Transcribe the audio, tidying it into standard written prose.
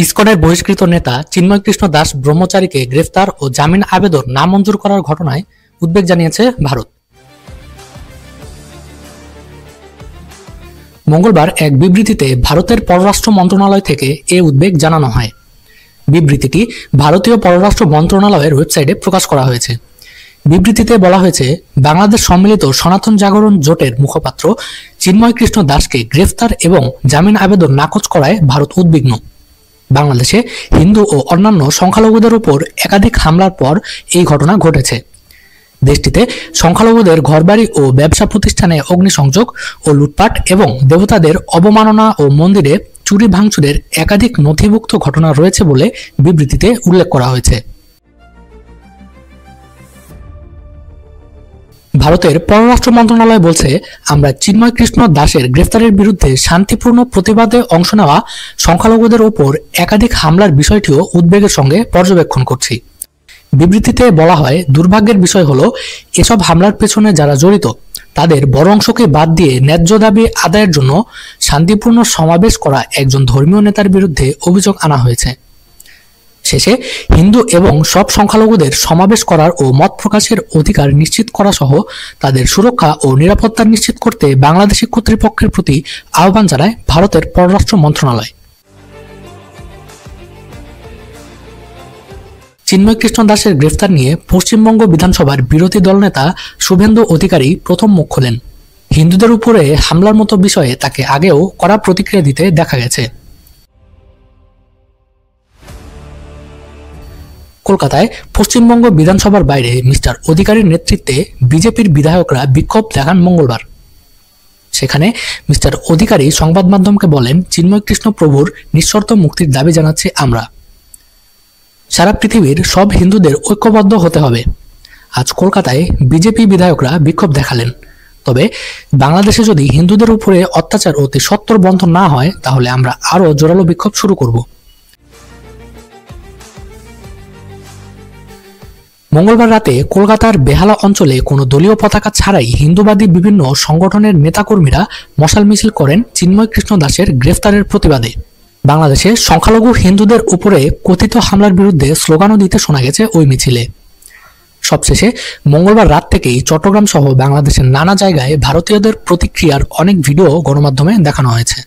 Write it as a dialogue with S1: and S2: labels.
S1: ইসকনের বহিষ্কৃত নেতা চিন্ময় কৃষ্ণ দাস ব্রহ্মচারীকে গ্রেফতার ও জামিন আবেদন নামঞ্জুর করার ঘটনায় উদ্বেগ জানিয়েছে ভারত। মঙ্গলবার এক বিবৃতিতে ভারতের পররাষ্ট্র মন্ত্রণালয় থেকে এ উদ্বেগ জানানো হয়। বিবৃতিটি ভারতীয় পররাষ্ট্র মন্ত্রণালয়ের ওয়েবসাইটে প্রকাশ করা হয়েছে। বিবৃতিতে বলা হয়েছে, বাংলাদেশ সম্মিলিত সনাতন জাগরণ জোটের মুখপাত্র চিন্ময় কৃষ্ণ দাসকে গ্রেফতার এবং জামিন আবেদন নাকচ করায় ভারত উদ্বিগ্ন। বাংলাদেশে হিন্দু ও অন্যান্য সংখ্যালঘুদের উপর একাধিক হামলার পর এই ঘটনা ঘটেছে। দেশটিতে সংখ্যালঘুদের ঘরবাড়ি ও ব্যবসা প্রতিষ্ঠানে অগ্নিসংযোগ ও লুটপাট এবং দেবতাদের অবমাননা ও মন্দিরে চুরি ভাঙচুরের একাধিক নথিভুক্ত ঘটনা রয়েছে বলে বিবৃতিতে উল্লেখ করা হয়েছে। ভারতের পররাষ্ট্র মন্ত্রণালয় বলছে, আমরা চিন্ময় কৃষ্ণ দাসের গ্রেফতারের বিরুদ্ধে শান্তিপূর্ণ প্রতিবাদে অংশ নেওয়া সংখ্যালঘুদের ওপর একাধিক হামলার বিষয়টিও উদ্বেগের সঙ্গে পর্যবেক্ষণ করছি। বিবৃতিতে বলা হয়, দুর্ভাগ্যের বিষয় হলো এসব হামলার পেছনে যারা জড়িত তাদের বড় অংশকে বাদ দিয়ে ন্যায্য দাবি আদায়ের জন্য শান্তিপূর্ণ সমাবেশ করা একজন ধর্মীয় নেতার বিরুদ্ধে অভিযোগ আনা হয়েছে। শেষে হিন্দু এবং সব সংখ্যালঘুদের সমাবেশ করার ও মত প্রকাশের অধিকার নিশ্চিত করা সহ তাদের সুরক্ষা ও নিরাপত্তা নিশ্চিত করতে বাংলাদেশি কর্তৃপক্ষের প্রতি আহ্বান জানায় ভারতের পররাষ্ট্র মন্ত্রণালয়। চিন্ময় কৃষ্ণ দাসের গ্রেফতার নিয়ে পশ্চিমবঙ্গ বিধানসভার বিরোধী দলনেতা শুভেন্দু অধিকারী প্রথম মুখ খোলেন। হিন্দুদের উপরে হামলার মতো বিষয়ে তাকে আগেও কড়া প্রতিক্রিয়া দিতে দেখা গেছে। কলকাতায় পশ্চিমবঙ্গ বিধানসভার বাইরে মিস্টার অধিকারীর নেতৃত্বে বিজেপির বিধায়করা বিক্ষোভ দেখান মঙ্গলবার। সেখানে মিস্টার অধিকারী সংবাদ মাধ্যমকে বলেন, চিন্ময় কৃষ্ণ প্রভুর নিঃশর্ত মুক্তির দাবি জানাচ্ছি আমরা। সারা পৃথিবীর সব হিন্দুদের ঐক্যবদ্ধ হতে হবে। আজ কলকাতায় বিজেপি বিধায়করা বিক্ষোভ দেখালেন। তবে বাংলাদেশে যদি হিন্দুদের উপরে অত্যাচার অতি সত্বর বন্ধ না হয় তাহলে আমরা আরও জোরালো বিক্ষোভ শুরু করব। মঙ্গলবার রাতে কলকাতার বেহালা অঞ্চলে কোনো দলীয় পতাকা ছাড়াই হিন্দুবাদী বিভিন্ন সংগঠনের নেতাকর্মীরা মশাল মিছিল করেন চিন্ময় কৃষ্ণ দাসের গ্রেফতারের প্রতিবাদে। বাংলাদেশে সংখ্যালঘু হিন্দুদের উপরে কথিত হামলার বিরুদ্ধে স্লোগানও দিতে শোনা গেছে ওই মিছিলে। সবশেষে মঙ্গলবার রাত থেকেই চট্টগ্রাম সহ বাংলাদেশের নানা জায়গায় ভারতীয়দের প্রতিক্রিয়ার অনেক ভিডিও গণমাধ্যমে দেখানো হয়েছে।